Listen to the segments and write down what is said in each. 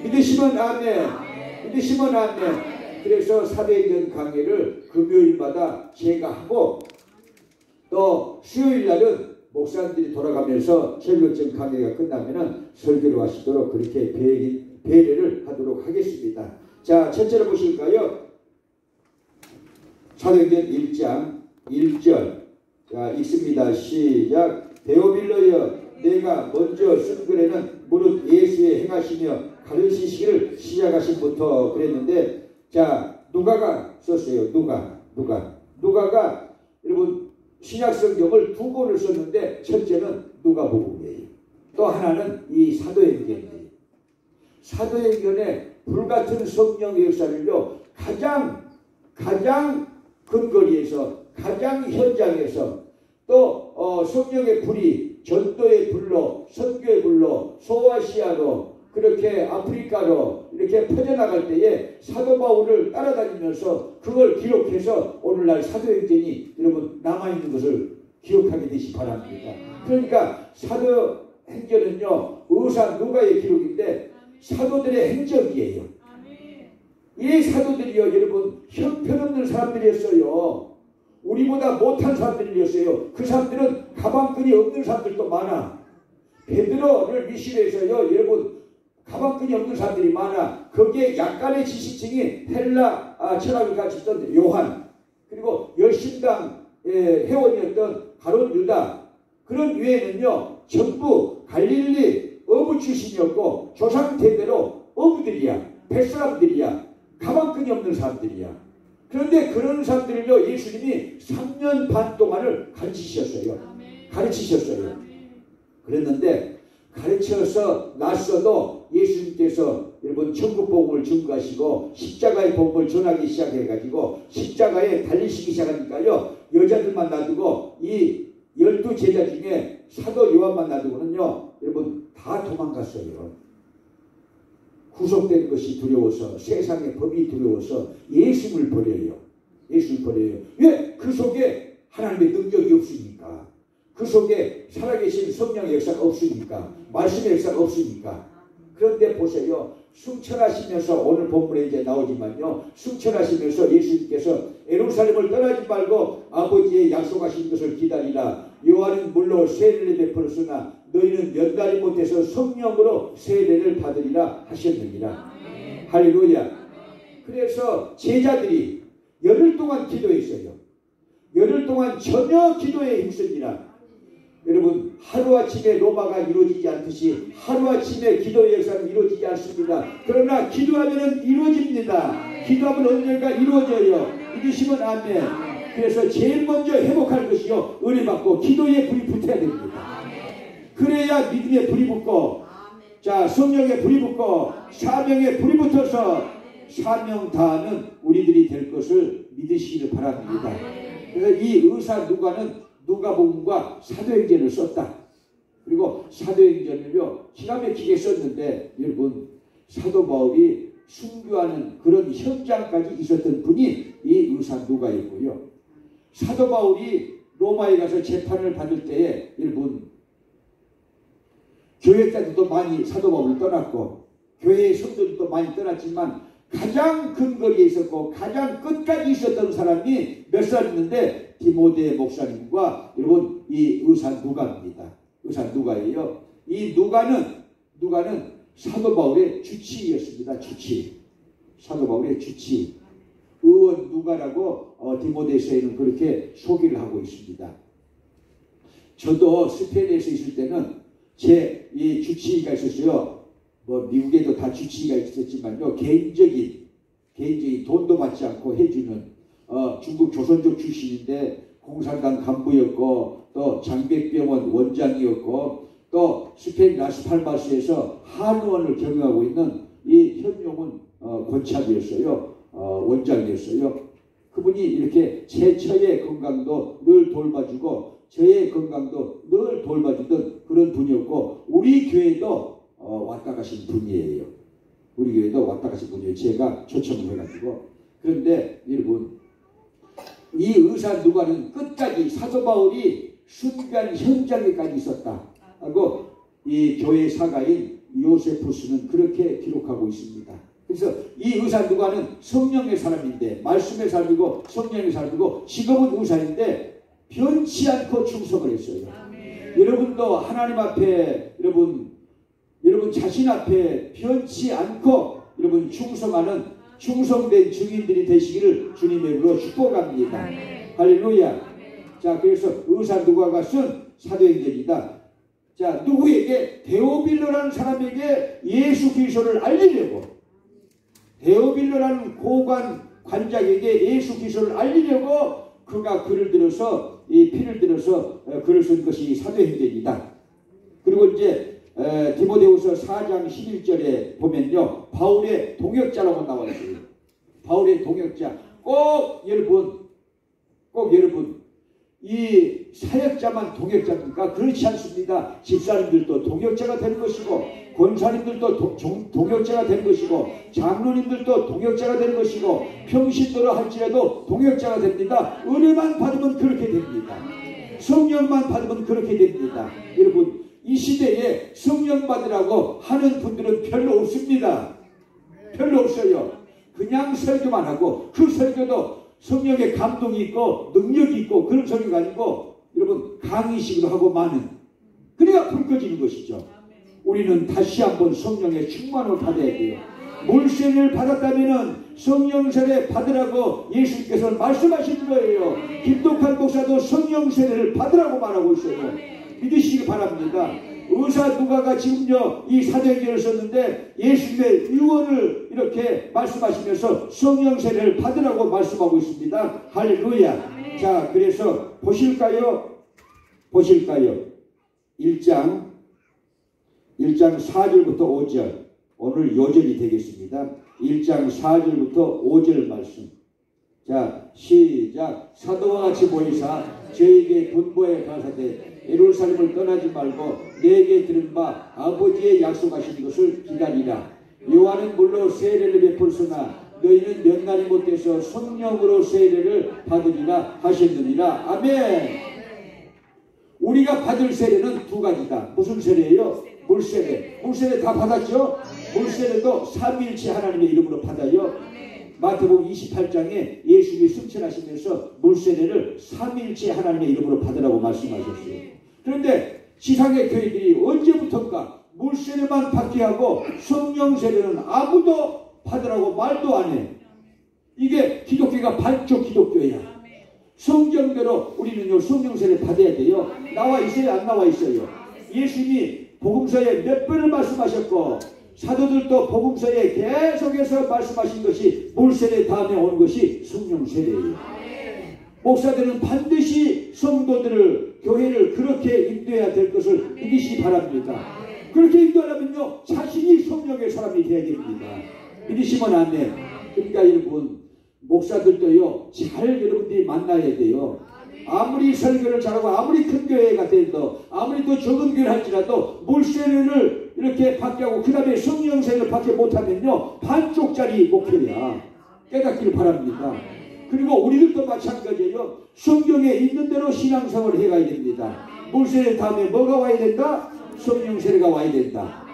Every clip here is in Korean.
믿으시면 아멘. 믿으시면 아멘. 그래서 사도행전 강의를 금요일마다 제가 하고 또 수요일 날은 목사님들이 돌아가면서 설교점 강의가 끝나면은 설교를 하시도록 그렇게 배려를 하도록 하겠습니다. 자, 첫째로 보실까요? 사도행전 1장 1절. 자, 읽습니다. 시작. 데오빌로여, 내가 먼저 쓴 글에는 무릇 예수의 행하시며 가르치시기를 시작하신부터 그랬는데, 자, 누가가 썼어요. 누가가 여러분 신약성경을 두 권을 썼는데 첫째는 누가복음이에요. 또 하나는 이 사도행전이에요. 사도행전의 불같은 성령의 역사를요, 가장 근거리에서, 가장 현장에서 또 성령의 불이 전도의 불로, 선교의 불로, 소아시아로, 그렇게 아프리카로 이렇게 퍼져나갈 때에 사도 바울을 따라다니면서 그걸 기록해서 오늘날 사도행전이 여러분 남아있는 것을 기억하게 되시 바랍니다. 그러니까 사도행전은요, 의사 누가의 기록인데 사도들의 행적이에요. 이 사도들이요, 여러분 형편없는 사람들이었어요. 우리보다 못한 사람들이었어요. 그 사람들은 가방끈이 없는 사람들도 많아. 베드로를 미실에서요, 여러분 가방끈이 없는 사람들이 많아. 거기에 약간의 지식층이 헬라 철학을 가르쳤던 요한, 그리고 열심당 회원이었던 가룟 유다, 그런 외에는요 전부 갈릴리 어부 출신이었고 조상 대대로 어부들이야. 뱃사람들이야. 가방끈이 없는 사람들이야. 그런데 그런 사람들을요 예수님이 3년 반 동안을 가르치셨어요. 그랬는데 가르쳐서 났어도 예수님께서 여러분 천국 복음을 증거하시고 십자가의 복음을 전하기 시작해가지고 십자가에 달리시기 시작하니까요, 여자들만 놔두고 이 12제자 중에 사도 요한만 놔두고는요 여러분 다 도망갔어요. 구속된 것이 두려워서, 세상의 법이 두려워서 예수를 버려요. 왜? 그 속에 하나님의 능력이 없으니까. 그 속에 살아계신 성령의 역사가 없으니까. 말씀의 역사가 없으니까. 그런데 보세요. 승천하시면서, 오늘 본문에 이제 나오지만요, 승천하시면서 예수님께서 예루살렘을 떠나지 말고 아버지의 약속하신 것을 기다리라. 요한은 물론 세례를 베풀었으나 너희는 몇 달이 못해서 성령으로 세례를 받으리라 하셨느니라. 할렐루야. 그래서 제자들이 열흘 동안 기도했어요. 열흘 동안 전혀 기도에 힘씁니다. 여러분, 하루아침에 로마가 이루어지지 않듯이 하루아침에 기도의 역사는 이루어지지 않습니다. 그러나 기도하면 이루어집니다. 기도하면 언젠가 이루어져요. 믿으시면 아멘. 그래서 제일 먼저 회복할 것이요, 은혜 받고 기도의 불이 붙어야 됩니다. 그래야 믿음의 불이 붙고, 자, 성령의 불이 붙고, 사명의 불이 붙어서 사명 다하는 우리들이 될 것을 믿으시기를 바랍니다. 그래서 이 의사 누가는 누가복음과 사도행전을 썼다. 그리고 사도행전을요 기가 막히게 썼는데, 여러분 사도 바울이 순교하는 그런 현장까지 있었던 분이 이 의사 누가였고요. 사도 바울이 로마에 가서 재판을 받을 때에 여러분 교회자들도 많이 사도 바울을 떠났고 교회의 성도들도 많이 떠났지만 가장 근거리에 있었고 가장 끝까지 있었던 사람이 몇 살이었는데 디모데 목사님과 여러분 이 의사 누가입니다. 의사 누가예요. 이 누가는 사도 바울의 주치의였습니다. 사도 바울의 주치. 의원 누가라고 디모데서에는 그렇게 소개를 하고 있습니다. 저도 스페인에서 있을 때는 제 이 주치의가 있었어요. 뭐 미국에도 다 주치의가 있었지만요, 개인적인 돈도 받지 않고 해주는 중국 조선족 출신인데 공산당 간부였고 또 장백병원 원장이었고 또 스페인 라스팔마스에서 한의원을 경영하고 있는 이 현용은 권찰이었어요. 원장이었어요. 그분이 이렇게 제 처의 건강도 늘 돌봐주고 저의 건강도 늘 돌봐주던 그런 분이었고, 우리 교회도 왔다 가신 분이에요. 우리 교회도 왔다 가신 분이에요. 제가 초청을 해가지고. 그런데 여러분, 이 의사 누가는 끝까지 사도 바울이 순간 현장에까지 있었다 하고 이 교회 사가인 요세푸스는 그렇게 기록하고 있습니다. 그래서 이 의사 누가는 성령의 사람인데, 말씀의 사람이고 성령의 사람이고 직업은 의사인데 변치 않고 충성을 했어요. 여러분도 하나님 앞에 여러분 자신 앞에 변치 않고 여러분 충성된 증인들이 되시기를 주님의 이름으로 축복합니다. 할렐루야. 자, 그래서 의사 누가가 쓴 사도행전이다. 자, 누구에게? 데오빌로라는 사람에게 예수 그리스도를 알리려고, 데오빌로라는 관장에게 예수 그리스도를 알리려고 그가 글을 들어서 피를 들어서 글을 쓴 것이 사도행전이다. 그리고 이제 디모데후서 4장 11절에 보면요, 바울의 동역자라고 나와 있어요. 바울의 동역자. 꼭 여러분 이 사역자만 동역자입니까? 그렇지 않습니다. 집사님들도 동역자가 되는 것이고, 권사님들도 동역자가 되는 것이고, 장로님들도 동역자가 되는 것이고, 평신도로 할지라도 동역자가 됩니다. 은혜만 받으면 그렇게 됩니다. 성령만 받으면 그렇게 됩니다. 여러분, 이 시대에 성령 받으라고 하는 분들은 별로 없습니다. 별로 없어요. 그냥 설교만 하고, 그 설교도 성령의 감동이 있고 능력이 있고 그런 설교가 아니고 여러분 강의식으로 하고 많은, 그래야 불 꺼지는 것이죠. 우리는 다시 한번 성령의 충만을 받아야 돼요. 물세례를 받았다면 성령 세례 받으라고 예수님께서 말씀하신 거예요. 김독한 목사도 성령 세례를 받으라고 말하고 있어요. 믿으시기 바랍니다. 의사 누가가 지금요 이 사도행전을 썼는데 예수님의 유언을 이렇게 말씀하시면서 성령 세례를 받으라고 말씀하고 있습니다. 할렐루야. 자, 그래서 보실까요? 1장 4절부터 5절, 오늘 요절이 되겠습니다. 1장 4절부터 5절 말씀. 자, 시작. 사도와 같이 보이사 저에게 분부에 가사대 예루살렘을 떠나지 말고 내게 들은 바 아버지의 약속하신 것을 기다리라. 요한은 물로 세례를 베풀으나 너희는 몇 날이 못돼서 성령으로 세례를 받으리라 하셨느니라. 아멘. 우리가 받을 세례는 두 가지다. 무슨 세례예요? 물세례. 물세례 다 받았죠? 물세례도 삼위일체 하나님의 이름으로 받아요. 마태복음 28장에 예수님이 승천하시면서 물세례를 삼위일체 하나님의 이름으로 받으라고 말씀하셨어요. 그런데 지상의 교회들이 언제부턴가 물세례만 받게 하고 성령 세례는 아무도 받으라고 말도 안 해. 이게 기독교가 반쪽 기독교야. 성경대로 우리는요 성령 세례 받아야 돼요. 나와 있어요? 안 나와 있어요? 예수님이 복음서에 몇 번을 말씀하셨고 사도들도 복음서에 계속해서 말씀하신 것이 물세례 다음에 오는 것이 성령 세례예요. 목사들은 반드시 성도들을, 교회를 그렇게 인도해야 될 것을 믿으시기 바랍니다. 그렇게 인도하려면요 자신이 성령의 사람이 되어야 됩니다. 믿으시면 안 돼. 그러니까 여러분 목사들도요 잘 여러분들이 만나야 돼요. 아무리 설교를 잘하고 아무리 큰 교회가 돼도 아무리 또 적은 교회를 할지라도 물세례를 이렇게 받게 하고 그 다음에 성령 세례를 받게 못하면요 반쪽짜리 목회야. 깨닫기를 바랍니다. 그리고 우리들도 마찬가지예요. 성경에 있는 대로 신앙생활을 해가야 됩니다. 물세례 다음에 뭐가 와야 된다? 성령 세례가 와야 된다.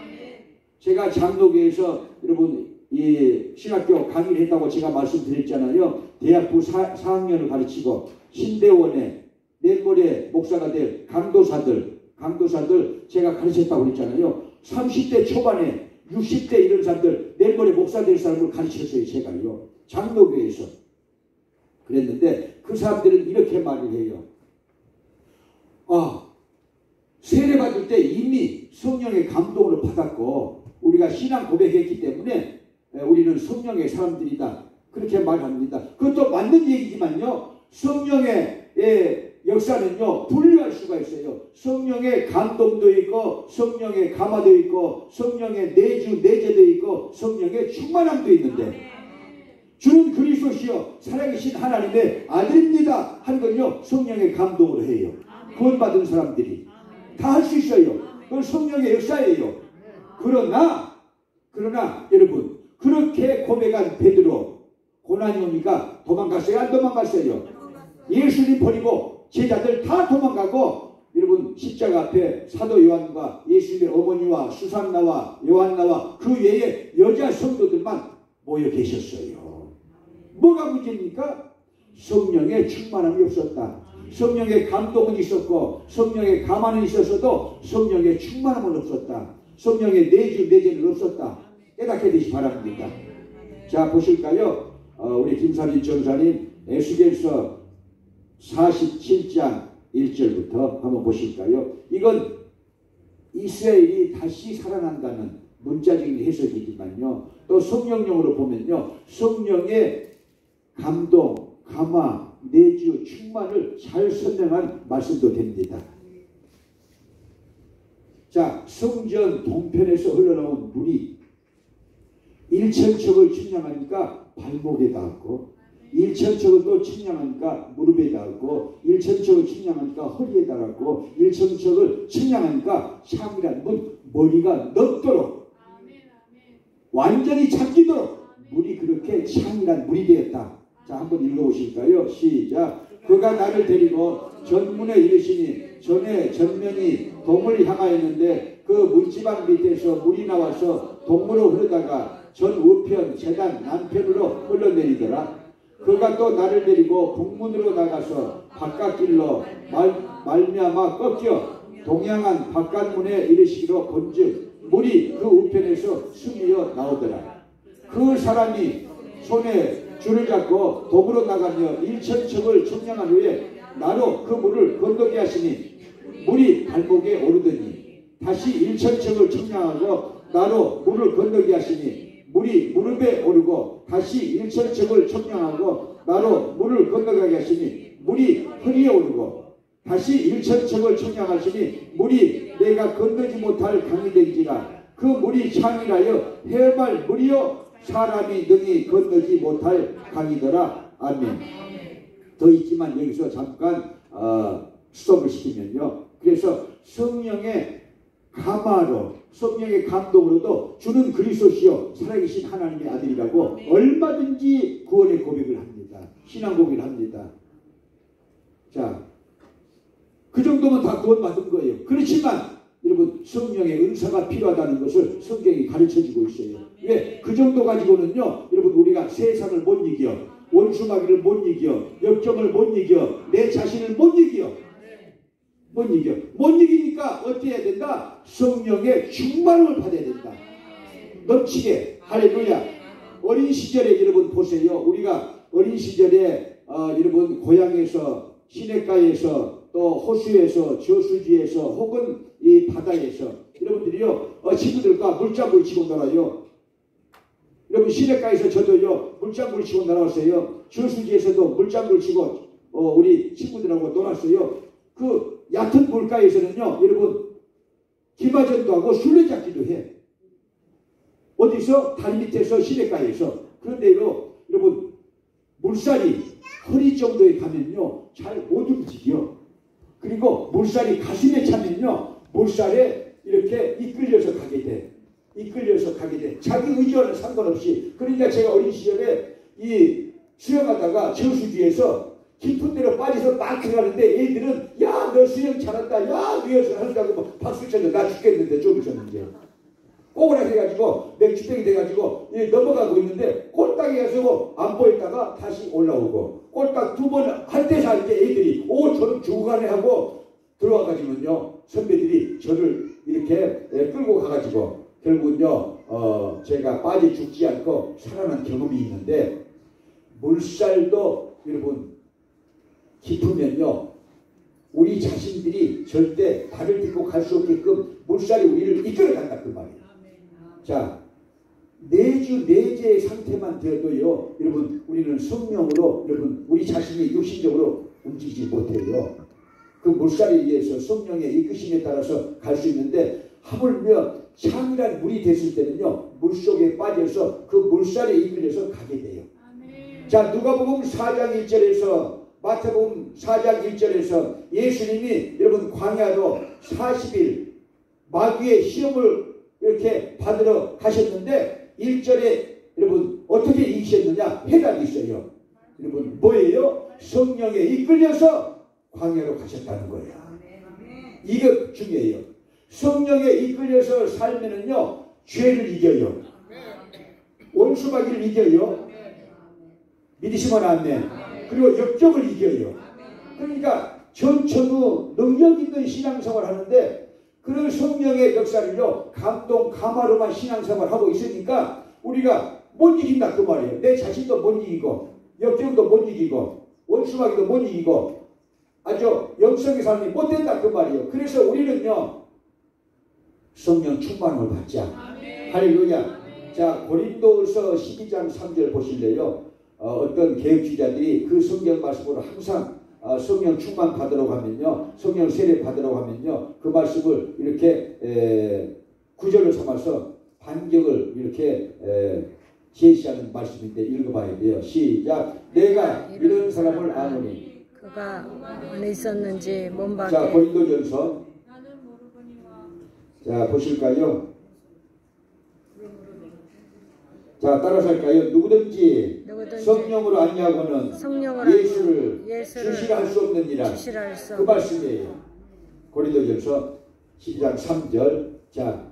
제가 장로교에서 여러분 신학교 강의를 했다고 제가 말씀드렸잖아요. 대학부 4학년을 가르치고 신대원에 내일 모레 목사가 될 강도사들 제가 가르쳤다고 그랬잖아요. 30대 초반에 60대 이런 사람들 내일 모레 목사 될 사람을 가르쳤어요. 제가요. 장로교에서. 그랬는데 그 사람들은 이렇게 말을 해요. 세례 받을 때 이미 성령의 감동을 받았고 우리가 신앙 고백했기 때문에 우리는 성령의 사람들이다. 그렇게 말합니다. 그것도 맞는 얘기지만요. 성령의 역사는요. 분류할 수가 있어요. 성령의 감동도 있고 성령의 감화도 있고 성령의 내재도 있고 성령의 충만함도 있는데 주는 그리스도시요 살아계신 하나님의 아들입니다 하는 건요 성령의 감동으로 해요. 구원받은 사람들이 다 할 수 있어요. 그건 성령의 역사예요. 그러나 여러분 그렇게 고백한 베드로 고난이 오니까 도망갔어요? 안 도망갔어요? 예수님 버리고 제자들 다 도망가고 여러분 여러분 십자가 앞에 사도 요한과 예수님의 어머니와 수산나와 요한나와 그 외에 여자 성도들만 모여 계셨어요. 뭐가 문제입니까? 성령의 충만함이 없었다. 성령의 감동은 있었고 성령의 감화는 있었어도 성령의 충만함은 없었다. 성령의 내주는 없었다. 깨닫게 되시 바랍니다. 자, 보실까요? 우리 김사진 전사님 에스겔서 47장 1절부터 한번 보실까요? 이건 이스라엘이 다시 살아난다는 문자적인 해석이지만요, 또 성령용으로 보면요, 성령의 감동, 감화, 내주, 충만을 잘 설명한 말씀도 됩니다. 자, 성전 동편에서 흘러나온 물이 일천척을 측량하니까 발목에 닿았고, 일천척을 또 측량하니까 무릎에 닿았고, 일천척을 측량하니까 허리에 닿았고, 일천척을 측량하니까 창이란 문 머리가 넘도록 완전히 잠기도록 물이 그렇게 창이란 물이 되었다. 자, 한번 읽어보실까요? 시작. 그가 나를 데리고 전문에 이르시니 전에 전면이 동을 향하였는데 그 문지방 밑에서 물이 나와서 동으로 흐르다가 전 우편 재단 남편으로 흘러내리더라. 그가 또 나를 데리고 북문으로 나가서 바깥길로 말미암아 꺾여 동양한 바깥문에 이르시기로 본즉 물이 그 우편에서 스미어 나오더라. 그 사람이 손에 줄을 잡고 동으로 나가며 일천척을 측량한 후에 나로 그 물을 건너게 하시니 물이 발목에 오르더니 다시 일천척을 측량하고 나로 물을 건너게 하시니 물이 무릎에 오르고 다시 일천척을 측량하고 나로 물을 건너가게 하시니 물이 허리에 오르고 다시 일천척을 측량하시니 물이 내가 건너지 못할 강이 된지라. 그 물이 창이라여 해말 물이요 사람이 능히 건너지 못할 강이더라. 아멘. 더 있지만 여기서 잠깐 스톱을 시키면요, 그래서 성령의 감화로, 성령의 감동으로도 주는 그리스도시요 살아계신 하나님의 아들이라고 얼마든지 구원의 고백을 합니다. 신앙 고백을 합니다. 자, 그 정도면 다 구원받은 거예요. 그렇지만 여러분, 성령의 은사가 필요하다는 것을 성경이 가르쳐주고 있어요. 왜? 그 정도 가지고는요, 여러분, 우리가 세상을 못 이겨, 원수마귀를 못 이겨, 역경을 못 이겨, 내 자신을 못 이겨. 못 이겨. 못 이기니까 어떻게 해야 된다? 성령의 충만을 받아야 된다. 넘치게. 할렐루야. 어린 시절에 여러분 보세요. 우리가 어린 시절에 여러분 고향에서, 시냇가에서, 또 호수에서, 저수지에서, 혹은 이 바다에서 여러분들이요, 친구들과 물장구를 치고 놀아요. 여러분, 시냇가에서 저도요 물장구를 치고 놀았어요. 저수지에서도 물장구를 치고 우리 친구들하고 놀았어요. 그 얕은 물가에서는요, 여러분, 기마전도 하고 술래잡기도 해. 어디서? 다리 밑에서, 시냇가에서. 그런데요, 여러분, 물살이 허리 정도에 가면요 잘 못 움직여. 그리고 물살이 가슴에 차면요 물살에 이렇게 이끌려서 가게 돼. 이끌려서 가게 돼. 자기 의지와는 상관없이. 그러니까 제가 어린 시절에 이 수영하다가 저수지에서 깊은 데로 빠져서 막 들어가는데 애들은 야, 너 수영 잘한다, 야, 위에서 하는다고 박수 쳐줘. 나 죽겠는데 좀 있었는데 꼬그라 해가지고 맥주병이 돼가지고 넘어가고 있는데 꼴딱에 가서 안 보였다가 다시 올라오고 꼴딱 두 번 할 때 살 때 애들이 저는 죽어가네 하고 들어와가지고요 선배들이 저를 이렇게 끌고 가가지고 결국은요 제가 빠져 죽지 않고 살아난 경험이 있는데, 물살도 여러분 깊으면요 우리 자신들이 절대 발을 딛고 갈 수 없게끔 물살이 우리를 이끌어간다 그 말이에요. 자, 내재의 상태만 되어도요 여러분, 우리는 성령으로 여러분 우리 자신이 육신적으로 움직이지 못해요. 그 물살에 의해서 성령의 이끄심에 따라서 갈 수 있는데, 하물며 창이란 물이 됐을 때는요 물속에 빠져서 그 물살에 이끌려서 가게 돼요. 자, 누가복음 4장 1절에서 마태복음 4장 1절에서 예수님이 여러분 광야로 40일 마귀의 시험을 이렇게 받으러 가셨는데 1절에 여러분 어떻게 이기셨느냐? 해답이 있어요. 여러분 뭐예요? 성령에 이끌려서 광야로 가셨다는 거예요. 이게 중요해요. 성령에 이끌려서 살면은요, 죄를 이겨요. 원수마귀를 이겨요. 믿으시면 아멘. 그리고 역적을 이겨요. 그러니까 전천후 능력 있는 신앙생활을 하는데 그런 성령의 역사를요, 감동, 감화로만 신앙생활을 하고 있으니까 우리가 못 이긴다 그 말이에요. 내 자신도 못 이기고 역적도 못 이기고 원수마귀도 못 이기고 아주 영성의 삶이 못 된다 그 말이에요. 그래서 우리는요, 성령 충만을 받자. 할렐루야. 자, 고린도후서 12장 3절 보실래요? 어떤 개혁주의자들이 그 성경 말씀으로 항상 성령 충만 받으라고 하면요, 성령 세례 받으라고 하면요, 그 말씀을 이렇게 구절을 삼아서 반격을 이렇게 제시하는 말씀인데 읽어봐야 돼요. 시작. 내가 이런 사람을 아노니 그가 안에 있었는지 몸밖에. 자, 고린도전서 자 보실까요? 자, 따라서 할까요? 누구든지 성령으로 아니하고는 예수를 주시라 할 수 없느니라. 그 말씀이에요. 고린도전서 12장 3절. 자,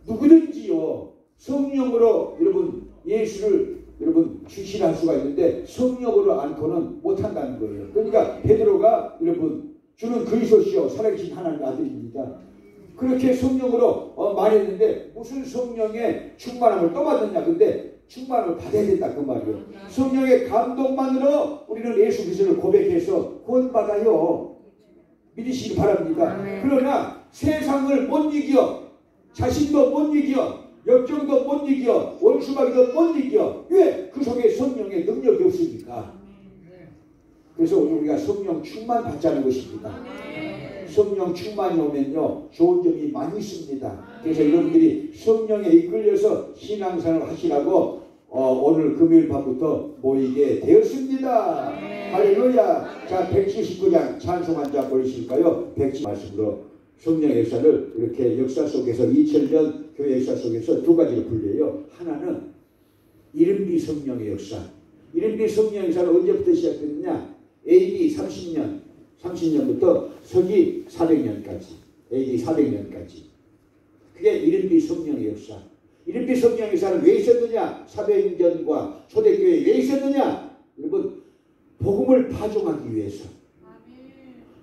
누구든지요 성령으로 여러분 예수를 여러분 주시라 할 수가 있는데 성령으로 않고는 못한다는 거예요. 그러니까 베드로가 여러분 주는 그리스도시요 살아계신 하나님의 아들입니다. 그렇게 성령으로 말했는데 무슨 성령의 충만함을 또 받느냐. 근데 충만함을 받아야 된다 그 말이에요. 성령의 감동만으로 우리는 예수 그리스도를 고백해서 구원받아요. 믿으시기 바랍니다. 그러나 세상을 못 이겨, 자신도 못 이겨, 역정도 못 이겨, 원수마귀도 못 이겨. 왜? 그 속에 성령의 능력이 없으니까. 그래서 우리가 성령 충만 받자는 것입니다. 성령 충만이 오면요, 좋은 점이 많이 있습니다. 그래서 여러분들이 성령에 이끌려서 신앙생활을 하시라고 오늘 금요일 밤부터 모이게 되었습니다. 할렐루야. 자, 179장 찬송한 자 보이실까요? 170 말씀으로 성령의 역사를 이렇게 역사 속에서 2000년 교회 역사 속에서 두 가지로 분류해요. 하나는 이른비 성령의 역사. 이른비 성령의 역사는 언제부터 시작됐느냐? AD 30년부터 서기 400년까지, AD 400년까지. 그게 이른비 성령의 역사. 이른비 성령의 역사는 왜 있었느냐? 사도행전과 초대교회에 왜 있었느냐? 여러분, 복음을 파종하기 위해서,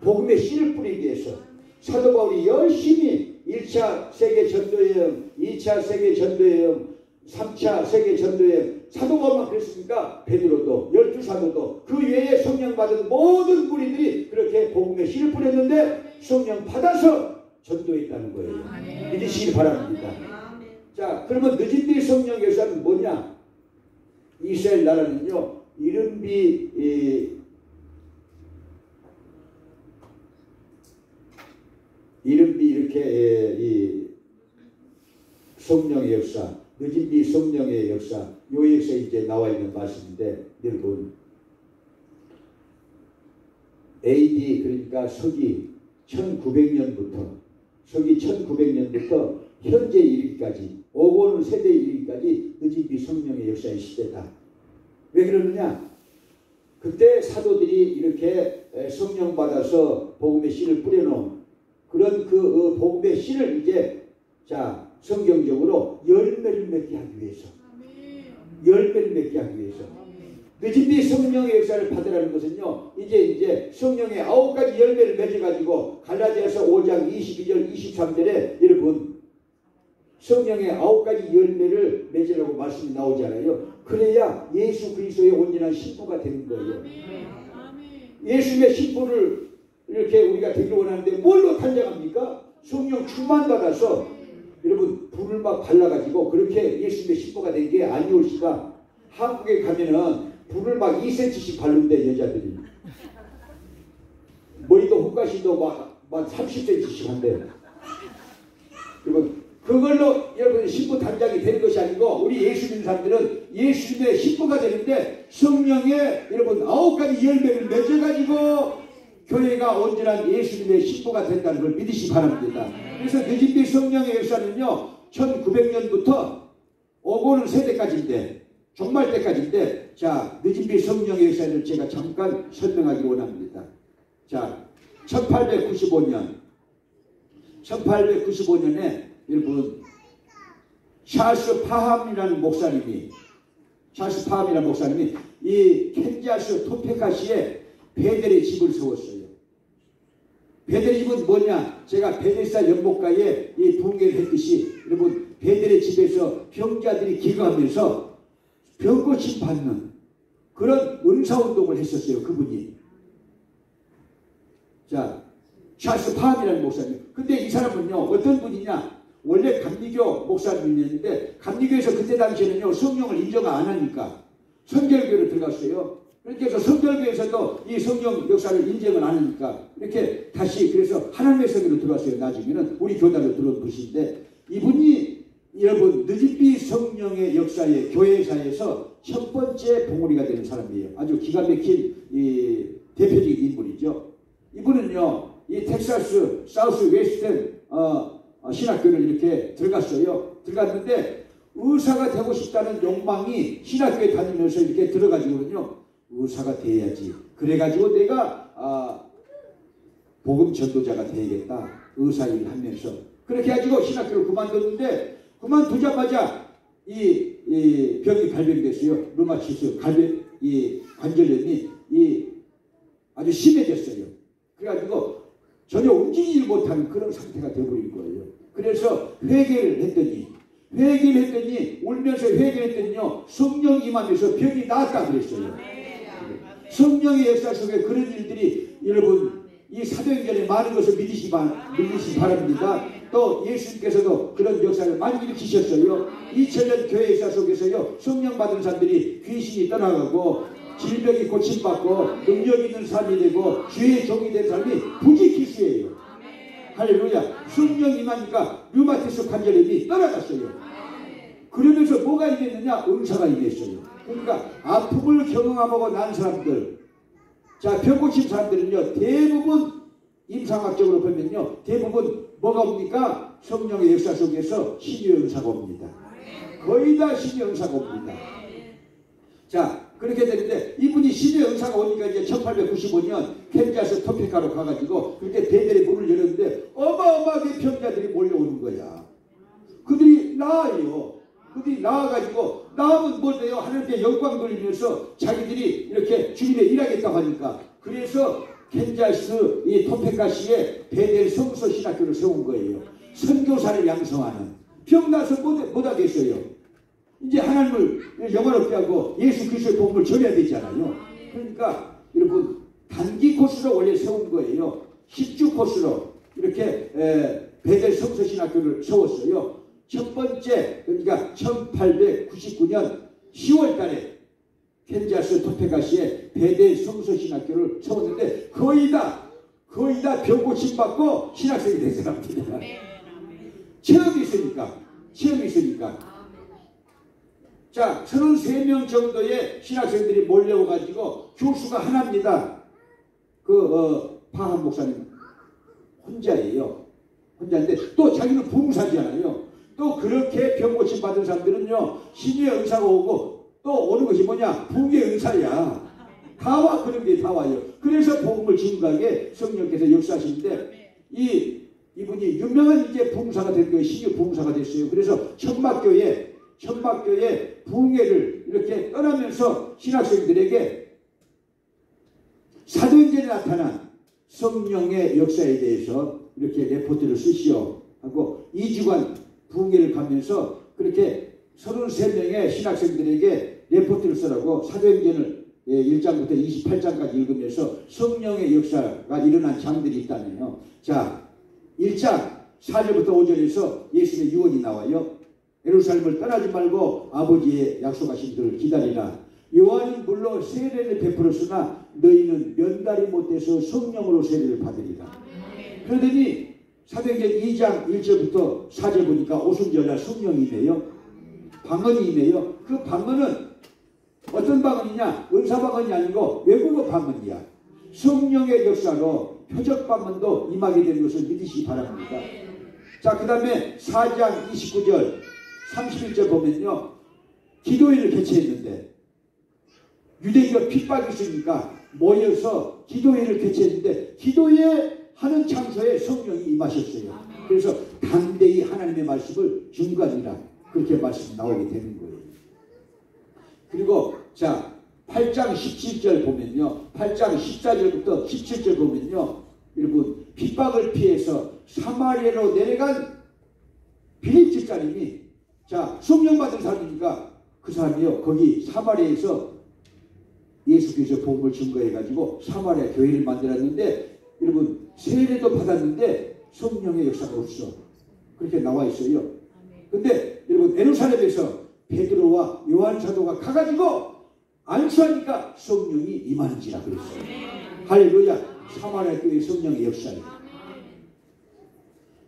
복음의 씨를 뿌리기 위해서 사도 바울이 열심히 1차 세계 전도여행, 2차 세계 전도여행, 3차 세계 전도여행, 사도 바울만 그랬습니까? 베드로도, 12사도도, 그 외에 성령 받은 모든 무리들이 그렇게 복음의 씨를 뿌렸는데 성령 받아서 전도했다는 거예요. 믿으시기 바랍니다. 자, 그러면 늦은 뒤 성령 역사는 뭐냐? 이스라엘 나라는요, 이른비 이렇게 이 성령의 역사, 늦은 뒤 성령의 역사, 요 역사에 이제 나와 있는 말씀인데, 여러분, AD 그러니까 서기 1900년부터 현재 이르기까지, 오고는 세대에 이르기까지 늦은 뒤 성령의 역사의 시대다. 왜 그러느냐? 그때 사도들이 이렇게 성령 받아서 복음의 씨를 뿌려놓은 그런 그 복음의 씨를 이제 자 성경적으로 열매를 맺게 하기 위해서, 열매를 맺게 하기 위해서 늦은 뒤 성령의 역사를 받으라는 것은요, 이제 성령의 9가지 열매를 맺어가지고 갈라디아서 5장 22절 23절에 여러분 성령의 9가지 열매를 맺으라고 말씀이 나오잖아요. 그래야 예수 그리스도의 온전한 신부가 되는 거예요. 예수님의 신부를 이렇게 우리가 되길 원하는데 뭘로 탄생합니까? 성령 충만 받아서 여러분 불을 막 발라가지고 그렇게 예수님의 신부가 된 게 아니올시가. 한국에 가면은 불을 막 2cm씩 바른대 여자들이. 머리도 훅가시도 막 30cm씩 한대. 그리고 그걸로 여러분 신부 단장이 되는 것이 아니고 우리 예수 믿는 사람들은 예수님의 신부가 되는데 성령의 여러분 9가지 열매를 맺어가지고 교회가 온전한 예수님의 신부가 된다는 걸 믿으시기 바랍니다. 그래서 늦은 뒤 성령의 역사는요 1900년부터 오고는 세대까지인데 종말 때까지인데, 자 늦은 뒤 성령의 역사를 제가 잠깐 설명하기 원합니다. 자 1895년 1895년에 여러분 찰스 파함이라는 목사님이 이 캔자스 토페카시에 베델의 집을 세웠어요. 베델의 집은 뭐냐? 제가 베델사 연못가에 이 붕괴를 했듯이 여러분 베델의 집에서 병자들이 기거하면서 병고침 받는 그런 은사운동을 했었어요. 그분이. 자, 찰스 파함이라는 목사님. 근데 이 사람은요 어떤 분이냐? 원래 감리교 목사님이었는데 감리교에서 그때 당시에는요 성령을 인정 안 하니까 선결교로 들어갔어요. 그렇게 해서 선결교에서도 이 성령 역사를 인정을 안 하니까 이렇게 다시 그래서 하나님의 성교로 들어왔어요. 나중에는 우리 교단으로 들어온 분인데 이분이 여러분 느집비 성령의 역사의 교회사에서 첫 번째 봉우리가 되는 사람이에요. 아주 기가 막힌 이 대표적인 인물이죠. 이분은요 이 텍사스 사우스 웨스턴 신학교를 이렇게 들어갔어요. 들어갔는데 의사가 되고 싶다는 욕망이 신학교에 다니면서 이렇게 들어가지고는요 의사가 돼야지. 그래가지고 내가 복음 전도자가 되야겠다. 의사 일을 하면서 그렇게 해가지고 신학교를 그만뒀는데 그만두자마자 이 병이 발병됐어요. 루마티스 이 관절염이 아주 심해졌어요. 그래가지고 전혀 움직이지 못하는 그런 상태가 되어버린 거예요. 그래서 회개를 했더니 울면서 회개했더니요 성령 임하면서 병이 나았다 그랬어요. 성령의 역사 속에 그런 일들이 여러분 이 사도행전에 많은 것을 믿으시기 바랍니다. 또 예수님께서도 그런 역사를 많이 일으키셨어요. 2000년 교회 역사 속에서요 성령 받은 사람들이 귀신이 떠나가고 질병이 고침받고 능력 있는 사람이 되고 주의 종이 된 사람이 부지기수예요. 할렐루야. 성령 임하니까 류마티스 관절염이 떠나갔어요. 그러면서 뭐가 임했느냐? 은사가 임했어요. 그러니까 아픔을 경험하고 난 사람들, 자 병 고친 사람들은요 대부분 임상학적으로 보면요 대부분 뭐가 옵니까? 성령의 역사 속에서 신의 은사가 옵니다. 거의 다 신의 은사가 옵니다. 자 그렇게 되는데 이분이 신의 은사가 오니까 이제 1895년 캔자스 토피카로 가가지고 그렇게 베델의 문을 열었는데 어마어마하게 병자들이 몰려오는 거야. 그들이 나아요. 그들이 나와가지고 나오면 뭐 돼요? 하나님께 영광 돌리면서 자기들이 이렇게 주님의 일하겠다고 하니까 그래서 캔자스 이 토페카시에 베델 성서 신학교를 세운 거예요. 선교사를 양성하는. 병 나서 못하겠어요. 이제 하나님을 영원롭게 하고 예수 그리스도의 복음을 전해야 되잖아요. 그러니까 여러분 단기 코스로 원래 세운 거예요. 10주 코스로 이렇게 베델 성서신학교를 세웠어요. 첫 번째 그러니까 1899년 10월 달에 캔자스 토페카시에 베델 성서신학교를 세웠는데 거의 다 병고침 받고 신학생이 된 사람들이야. 체험이 있으니까. 자, 33명 정도의 신학생들이 몰려와가지고 교수가 하나입니다. 파한 목사님 혼자예요. 혼자인데 또 자기는 부흥사잖아요. 또 그렇게 병고침 받은 사람들은요 신의 은사가 오고 또 오는 것이 뭐냐? 부흥의 은사야. 다 와. 그런 게 다 와요. 그래서 복음을 증거하게 성령께서 역사하시는데 이분이 유명한 이제 부흥사가 된 거예요. 신의 부흥사가 됐어요. 그래서 천막교회 부흥회를 이렇게 떠나면서 신학생들에게 사도행전에 나타난 성령의 역사에 대해서 이렇게 레포트를 쓰시오 하고 2주간 부흥회를 가면서 그렇게 33명의 신학생들에게 레포트를 쓰라고 사도행전을 1장부터 28장까지 읽으면서 성령의 역사가 일어난 장들이 있다네요. 자, 1장 4절부터 5절에서 예수님의 유언이 나와요. 예루살렘을 떠나지 말고 아버지의 약속하신 들을 기다리라. 요한은 물론 세례를 베풀었으나 너희는 면달이 못해서 성령으로 세례를 받으리라. 그러더니 사도행전 2장 1절부터 4절 보니까 오순절날 성령이 임해요. 방언이 임해요. 그 방언은 어떤 방언이냐? 은사 방언이 아니고 외국어 방언이야. 성령의 역사로 표적 방언도 임하게 되는 것을 믿으시기 바랍니다. 자, 그 다음에 4장 29절 31절 보면요. 기도회를 개최했는데 유대인과 핍박이 있으니까 모여서 기도회를 개최했는데 기도회 하는 장소에 성령이 임하셨어요. 그래서 담대히 하나님의 말씀을 증거하리라. 그렇게 말씀 나오게 되는 거예요. 그리고 자 8장 17절 보면요. 8장 14절부터 17절 보면요. 여러분 핍박을 피해서 사마리아로 내려간 빌립 집사님이 자 성령 받은 사람이니까 그 사람이요. 거기 사마리아에서 예수께서 복음을 증거해가지고 사마리아 교회를 만들었는데 여러분 세례도 받았는데 성령의 역사가 없어. 그렇게 나와 있어요. 근데 여러분 예루살렘에서 베드로와 요한 사도가 가가지고 안수하니까 성령이 임하는지라 그랬어요. 할렐루야. 사마리아 교회 성령의 역사예요.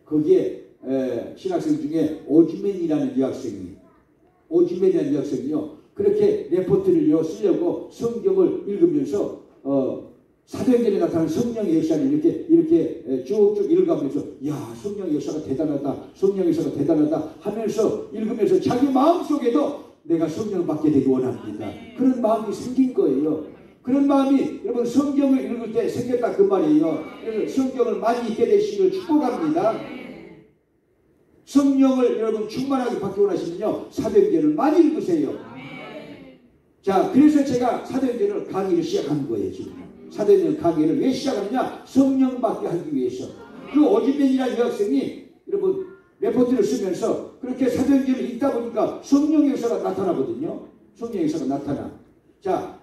거기에 신학생 중에 오즈맨이라는 여학생이요. 그렇게 레포트를 쓰려고 성경을 읽으면서 사도행전에 나타난 성령의 역사를 이렇게 쭉쭉 읽어가면서 야 성령의 역사가 대단하다. 성령의 역사가 대단하다 하면서 읽으면서 자기 마음속에도 내가 성령을 받게 되기 원합니다. 그런 마음이 생긴 거예요. 그런 마음이 여러분 성경을 읽을 때 생겼다 그 말이에요. 그래서 성경을 많이 읽게 되시기를 축복합니다. 성령을 여러분 충만하게 받기 원하시면요. 사도행전을 많이 읽으세요. 자 그래서 제가 사도행전을 강의를 시작한 거예요. 지금 사도행전 강의를 왜 시작하느냐? 성령 받게 하기 위해서. 그 오즈맨이라는 여학생이 여러분 레포트를 쓰면서 그렇게 사도행전을 읽다 보니까 성령의 역사가 나타나거든요. 성령의 역사가 나타나. 자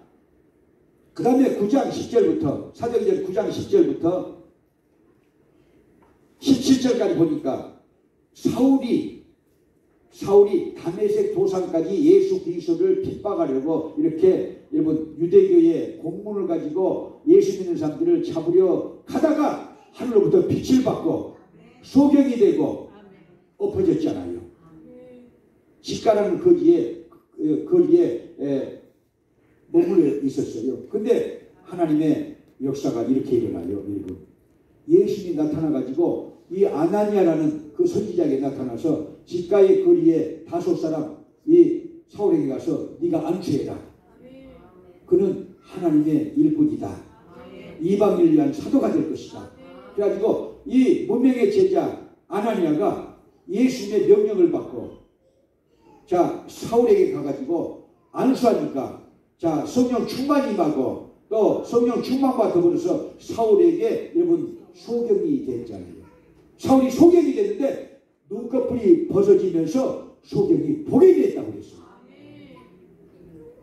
그 다음에 9장 10절부터 사도행전 9장 10절부터 17절까지 보니까 사울이 다메섹 도상까지 예수 그리스도를 핍박하려고 이렇게 여러분 유대교의 공문을 가지고 예수 믿는 사람들을 잡으려 가다가 하늘로부터 빛을 받고 소경이 되고 엎어졌잖아요. 직가라는 거리에 머물러 있었어요. 근데 하나님의 역사가 이렇게 일어나요. 여러분 예수님이 나타나가지고 이 아나니아라는 그 선지자에게 나타나서 직가의 거리에 5 사람 이 사울에게 가서 네가 안수해라. 그는 하나님의 일꾼이다. 이방인을 위한 사도가 될 것이다. 그래가지고 이 무명의 제자 아나니아가 예수님의 명령을 받고 자 사울에게 가가지고 안수하니까 자 성령 충만이 임하고 또 성령 충만과 더불어서 사울에게 여러분 소경이 됐잖아요. 사울이 소경이 됐는데 눈꺼풀이 벗어지면서 소경이 보게 됐다고 그랬어요.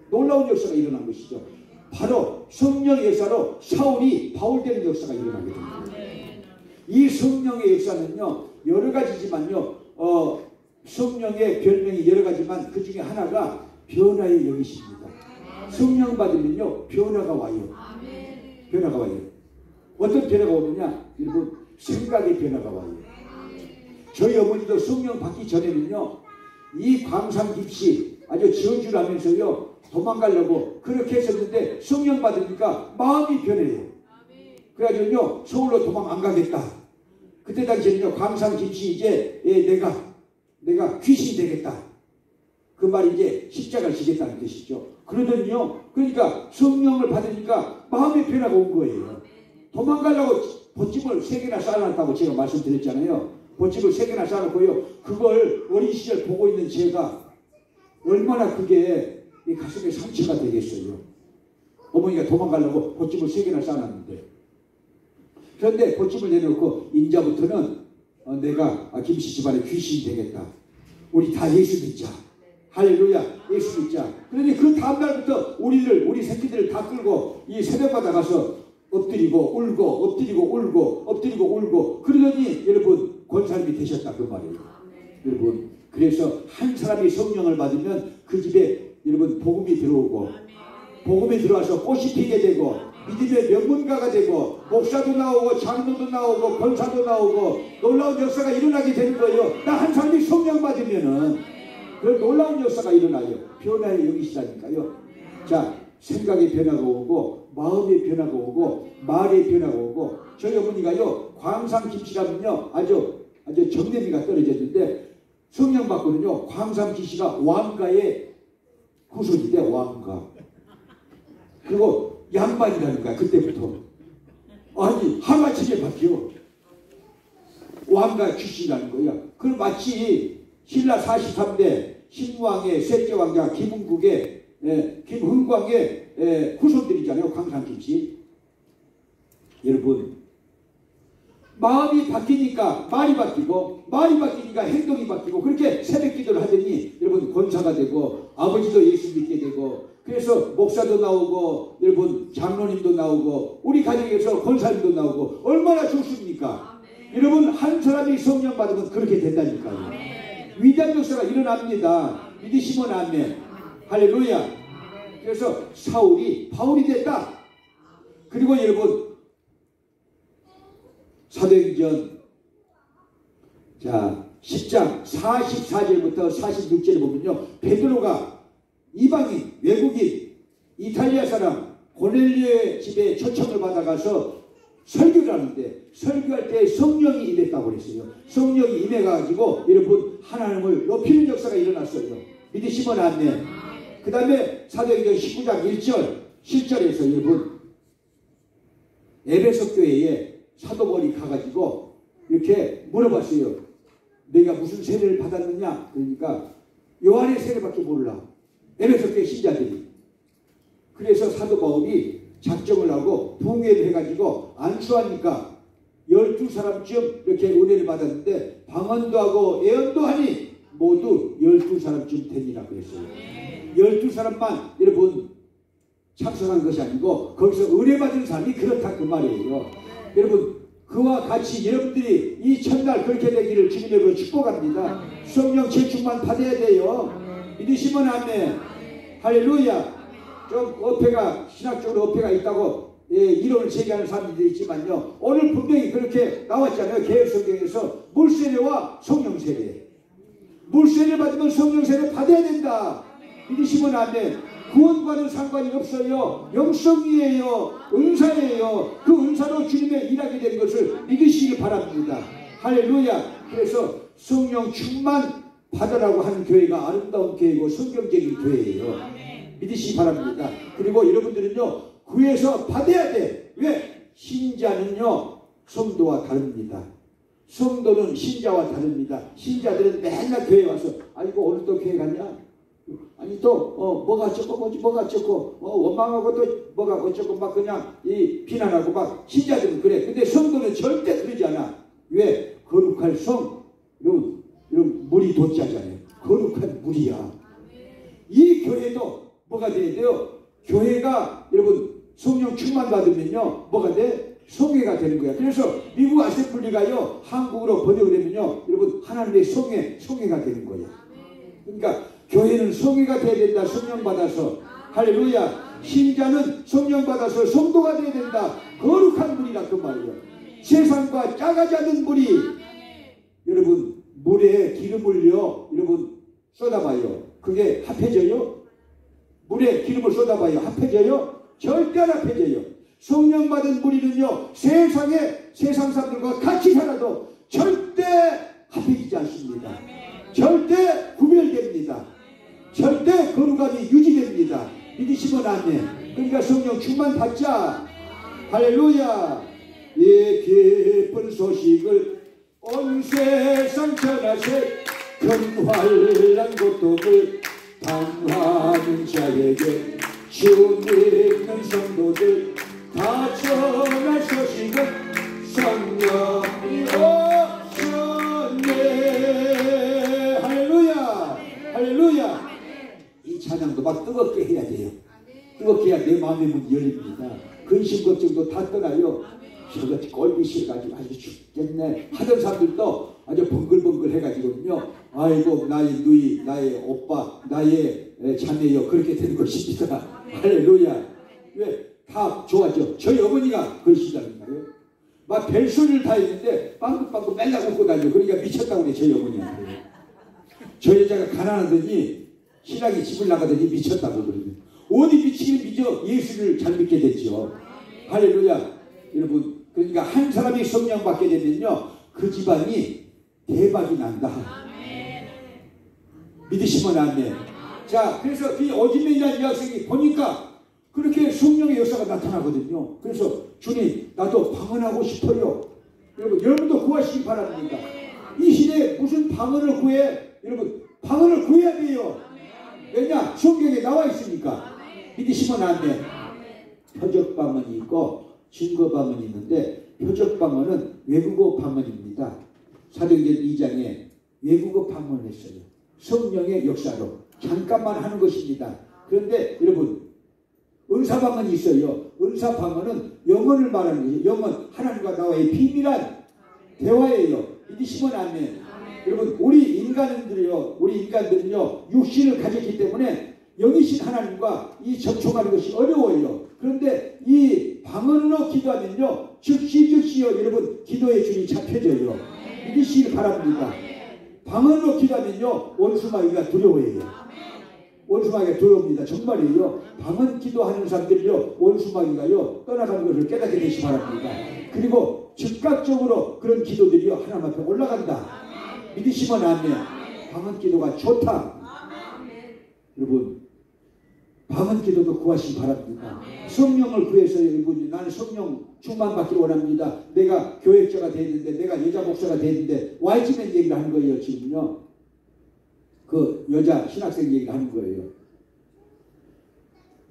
놀라운 역사가 일어난 것이죠. 바로 성령의 역사로 사울이 바울되는 역사가 일어나게 됩니다. 이 성령의 역사는요 여러 가지지만요 성령의 별명이 여러 가지만 그 중에 하나가 변화의 영이십니다. 성령 받으면요 변화가 와요. 변화가 와요. 어떤 변화가 오느냐? 여러분 생각의 변화가 와요. 저희 어머니도 성령 받기 전에는요 이 광산 깊이 아주 저주를 하면서요 도망가려고 그렇게 했었는데 성령 받으니까 마음이 변해요. 그래가지고요 서울로 도망 안 가겠다. 그때 당시에는요 광산 깊이 이제 내가 귀신이 되겠다. 그 말이 이제 십자가를 지겠다는 뜻이죠. 그러더니요 그러니까 성령을 받으니까 마음의 변화가 온 거예요. 도망가려고 벗집을 3개나 쌓아놨다고 제가 말씀드렸잖아요. 벗집을 3개나 쌓아놓고요 그걸 어린 시절 보고 있는 제가 얼마나 그게 가슴에 상처가 되겠어요. 어머니가 도망가려고 벗집을 3개나 쌓아놨는데 그런데 벗집을 내놓고 인자부터는 내가 김씨 집안에 귀신이 되겠다. 우리 다 예수 믿자. 할렐루야 예수 믿자. 그런데 그 다음날부터 우리 새끼들을 다 끌고 이 새벽마다 가서 엎드리고 울고 그러더니 여러분 권사님이 되셨다 그 말이에요. 여러분 그래서 한 사람이 성령을 받으면 그 집에 여러분 복음이 들어오고 복음이 들어와서 꽃이 피게 되고 믿음의 명문가가 되고 목사도 나오고 장로도 나오고 권사도 나오고 놀라운 역사가 일어나게 되는 거예요. 나 한 사람이 성령 받으면은 그런 놀라운 역사가 일어나요. 변화의 영이시라니까요. 자 생각의 변화가 오고 마음의 변화가 오고 말의 변화가 오고 저희 어머니가요 광산 김씨라면요 아주 정내미가 떨어졌는데 성령 받고는요 광산 김씨가 왕가의 후손이 돼. 왕가. 그리고 양반이라는 거야 그때부터. 아니 하마치게 바뀌어. 왕과 주신다는 거예요. 그럼 마치 신라 43대 신왕의 셋째 왕자 김흥국의 김흥광의 후손들이잖아요. 광산김씨. 여러분, 마음이 바뀌니까 말이 바뀌고, 말이 바뀌니까 행동이 바뀌고, 그렇게 새벽 기도를 하더니 여러분 권사가 되고, 아버지도 예수 믿게 되고, 그래서 목사도 나오고, 여러분 장로님도 나오고, 우리 가정에서 권사님도 나오고, 얼마나 좋습니까? 여러분, 한 사람이 성령 받으면 그렇게 된다니까요. 위대한 역사가 일어납니다. 믿으시면 아멘. 할렐루야. 그래서 사울이 바울이 됐다. 그리고 여러분, 사도행전 10장 44절부터 46절을 보면요, 베드로가 이방인, 외국인, 이탈리아 사람 고넬료의 집에 초청을 받아가서 설교를 하는데, 설교할 때 성령이 임했다고 그랬어요. 성령이 임해가지고 여러분 하나님을 높이는 역사가 일어났어요. 믿으시면 아멘. 그 다음에 사도행전 19장 1절 7절에서 여러분 에베소 교회에 사도 바울이 가가지고 이렇게 물어봤어요. 내가 무슨 세례를 받았느냐? 그러니까 요한의 세례밖에 몰라, 에베소 교회 신자들이. 그래서 사도 바울이 작정을 하고 부흥회를 해가지고 안수하니까 12사람쯤 이렇게 은혜를 받았는데, 방언도 하고 예언도 하니 모두 12사람쯤 되니라 그랬어요. 12사람만 여러분 참석한 것이 아니고 거기서 은혜 받은 사람이 그렇다 그 말이에요. 여러분, 그와 같이 여러분들이 이 첫날 그렇게 되기를 주님으로 축복합니다. 성령 재충만 받아야 돼요. 믿으시면 아멘. 할렐루야. 좀 어폐가, 신학적으로 어폐가 있다고 이론을 제기하는 사람들이 있지만요, 오늘 분명히 그렇게 나왔잖아요. 개혁성경에서 물세례와 성령세례. 물세례 받으면 성령세례 받아야 된다. 믿으시면 아멘. 구원과는 상관이 없어요. 영성이에요. 은사예요. 그 은사로 주님의 일하게 되는 것을 믿으시길 바랍니다. 할렐루야. 그래서 성령 충만 받으라고 하는 교회가 아름다운 교회이고 성경적인 교회예요. 믿으시기 바랍니다. 그리고 여러분들은요, 구해서 받아야 돼. 왜? 신자는요 성도와 다릅니다. 성도는 신자와 다릅니다. 신자들은 맨날 교회에 와서, 아이고 오늘 또 교회 갔냐? 아니 또 뭐가 어쩌고 뭐가 어쩌고 원망하고 또 뭐가 어쩌고 막 그냥 비난하고 막. 신자들은 그래. 근데 성도는 절대 그러지 않아. 왜? 거룩할 성, 이런 물이 돋자잖아요. 거룩한 물이야. 이 교회도 뭐가 돼야 돼요? 교회가 여러분 성령 충만 받으면요 뭐가 돼? 성회가 되는 거야. 그래서 미국 아셈블리가요 한국으로 번역을 되면요 여러분 하나님의 성회가 되는 거예요. 그러니까 교회는 성회가 돼야 된다. 성령 받아서. 할렐루야. 신자는 성령 받아서 성도가 돼야 된다. 거룩한 물이라 그 말이에요. 세상과 짜가지 않는 물이. 여러분 물에 기름을요 여러분 쏟아봐요. 그게 합해져요? 물에 기름을 쏟아봐요. 합해져요? 절대 안 합해져요. 성령 받은 무리는요 세상 사람들과 같이 살아도 절대 합해지지 않습니다. 절대 구별됩니다. 절대 거룩함이 유지됩니다. 믿으시면 아멘. 그러니까 성령 충만 받자. 할렐루야. 이 기쁜 소식을 온 세상 전하세. 큰 환난 고통을 당하는 자에게 주 믿는 성도들 다 전할 소식은 성령이 오셨네. 할렐루야. 할렐루야. 이 찬양도 막 뜨겁게 해야 돼요. 뜨겁게 해야 내 마음의 문이 열립니다. 근심 걱정도 다 떠나요. 저같이 꼴기 싫어가지고 아주 죽겠네 하던 사람들도 아주 벙글벙글 해가지고요, 아이고 나의 누이, 나의 오빠, 나의 자매여, 그렇게 되는 것입니다. 할렐루야. 왜? 다 좋아져. 저희 어머니가 그러시다는 거예요. 막 별소리를 다 했는데 빵긋빵긋 맨날 웃고 다녀. 그러니까 미쳤다고 그래. 저희 어머니한테. 저 여자가 가난하더니 신랑이 집을 나가더니 미쳤다고 그러거든요. 어디 미치긴 미쳐. 예수를 잘 믿게 됐죠. 할렐루야. 여러분, 그러니까 한 사람이 성령 받게 되면요 그 집안이 대박이 난다. 믿으시면 아멘. 자, 그래서 이 오진맨이라는 여학생이 보니까 그렇게 성령의 역사가 나타나거든요. 그래서 주님 나도 방언하고 싶어요. 여러분, 여러분도 구하시기 바랍니다. 이 시대에 무슨 방언을 구해? 여러분, 방언을 구해야 돼요. 왜냐? 성경에 나와 있으니까. 믿으시면 안 돼. 표적 방언이 있고 증거 방언이 있는데, 표적 방언은 외국어 방언입니다. 사도행전 2장에 외국어 방언을 했어요. 성령의 역사로 잠깐만 하는 것입니다. 그런데 여러분, 은사 방언이 있어요. 은사 방언은 영혼을 말하는 거예요. 영혼, 하나님과 나와의 비밀한 대화예요. 믿으시면 아멘. 여러분, 우리 인간들은요 육신을 가졌기 때문에 영이신 하나님과 이 접촉하는 것이 어려워요. 그런데 이 방언으로 기도하면요 즉시즉시요 여러분 기도의 줄이 잡혀져요. 믿으시길 바랍니다. 방언으로 기도하면요 원수마귀가 두려워해요. 원수마귀가 두려웁니다. 정말이에요. 방언 기도하는 사람들이요 원수마귀가요 떠나가는 것을 깨닫게 되시기 바랍니다. 그리고 즉각적으로 그런 기도들이요 하나님 앞에 올라간다. 믿으시면 아멘. 방언 기도가 좋다. 여러분, 방언 기도도 구하시기 바랍니다. 성령을 구해서 여러분, 나는 성령 충만받기를 원합니다. 내가 교역자가 되는데, 내가 여자 목사가 되는데, YG맨 얘기를 하는 거예요. 지금요. 그 여자 신학생 얘기를 하는 거예요.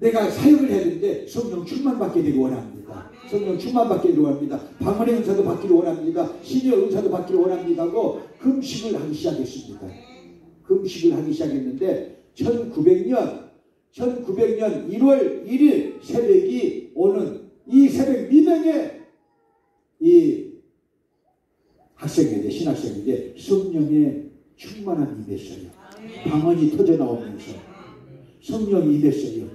내가 사역을 해야 되는데 성령 충만받게 되길 원합니다. 성령 충만받기를 원합니다. 방언의 은사도 받기를 원합니다. 신의 은사도 받기를 원합니다고 금식을 하기 시작했습니다. 금식을 하기 시작했는데 1900년 1월 1일 새벽이 오는 이 새벽 미명에 이 학생인데 신학생인데 성령의 충만함이 임했어요. 방언이 터져나오면서 성령이 임했어요.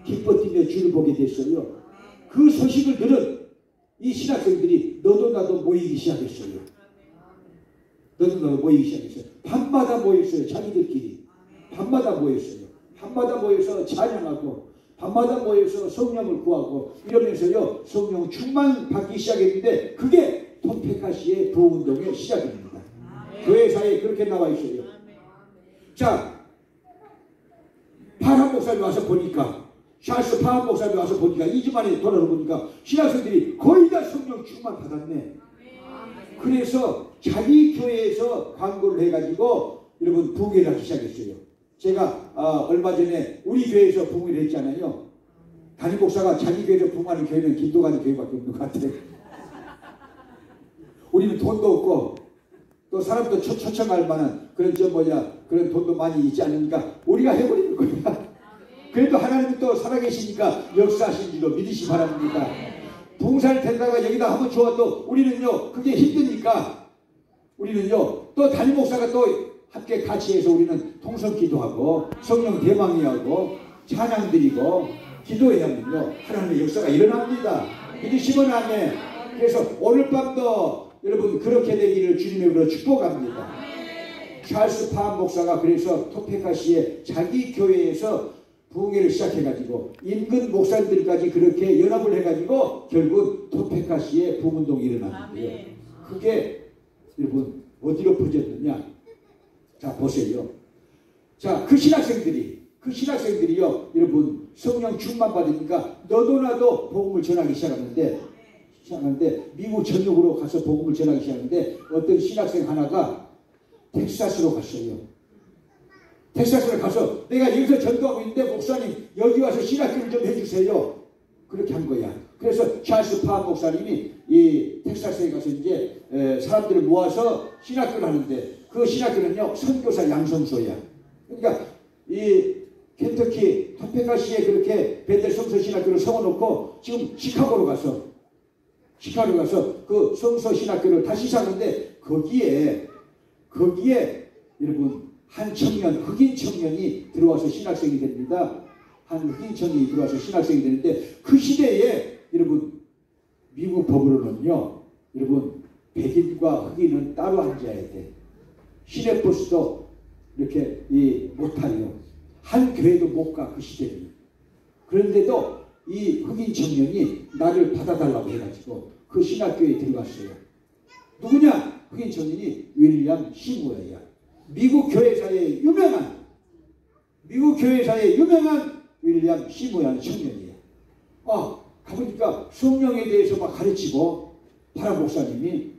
기뻐 뛰며 주를 보게 됐어요. 그 소식을 들은 이 신학생들이 너도 나도 모이기 시작했어요. 너도 나도 모이기 시작했어요. 밤마다 모였어요. 자기들끼리 밤마다 모였어요. 밤마다 모여서 찬양하고 밤마다 모여서 성령을 구하고 이러면서요 성령 충만 받기 시작했는데 그게 톰페카시의 부흥운동의 시작입니다. 교회사에 그렇게 나와 있어요. 자, 파란 목사님 와서 보니까 샤스 파란 목사님 와서 보니까 2주 만에 돌아서 보니까 신학생들이 거의 다 성령 충만 받았네. 그래서 자기 교회에서 광고를 해가지고 여러분 부흥회를 하기 시작했어요. 제가 얼마 전에 우리 교회에서 부흥회를 했잖아요. 담임 목사가 자기 교회에서 부흥하는 교회는 김도관이 교회밖에 없는 것 같아요. 우리는 돈도 없고 또 사람도 초청할 만한 그런 그런 돈도 많이 있지 않으니까 우리가 해버리는 거야. 그래도 하나님이 또 살아계시니까 역사하신 줄로 믿으시 바랍니다. 봉사를 된다가 여기다 하면 좋아도 우리는요 그게 힘드니까 우리는요 또 담임 목사가 또 함께 같이 해서 우리는 통성 기도하고 성령 대망이하고 찬양 드리고 기도해야면요 하나님의 역사가 일어납니다. 믿으시면 아멘. 그래서 오늘 밤도 여러분 그렇게 되기를 주님의 이름으로 축복합니다. 찰스 파한 목사가 그래서 토페카시의 자기 교회에서 부흥회를 시작해가지고 인근 목사님들까지 그렇게 연합을 해가지고 결국 토페카시의 부흥운동이 일어났는데요. 그게 여러분 어디로 퍼졌느냐? 자 보세요. 자 그 신학생들이요 여러분 성령 충만 받으니까 너도 나도 복음을 전하기 시작하는데 미국 전역으로 가서 복음을 전하기 시작하는데 어떤 신학생 하나가 텍사스로 갔어요. 텍사스로 가서 내가 여기서 전도하고 있는데 목사님 여기 와서 신학교를 좀 해주세요. 그렇게 한 거야. 그래서 찰스 파한 목사님이 이 텍사스에 가서 이제 사람들을 모아서 신학교를 하는데 그 신학교는요 선교사 양성소야. 그러니까 이 켄터키 토페카시에 그렇게 베델 성서 신학교를 세워놓고 지금 시카고로 가서 그 성서 신학교를 다시 시작하는데 거기에 여러분 한 청년 흑인 청년이 들어와서 신학생이 됩니다. 한 흑인 청년이 들어와서 신학생이 되는데 그 시대에 여러분 미국 법으로는요 여러분 백인과 흑인은 따로 앉아야 돼. 시내버스도 이렇게 못타요. 한 교회도 못 가 그 시대에. 그런데도 이 흑인 청년이 나를 받아달라고 해가지고 그 신학교에 들어갔어요. 누구냐? 흑인 청년이 윌리엄 시무어야. 미국 교회사의 유명한 윌리엄 시무어라는 청년이에요. 가보니까 성령에 대해서 막 가르치고 파라 목사님이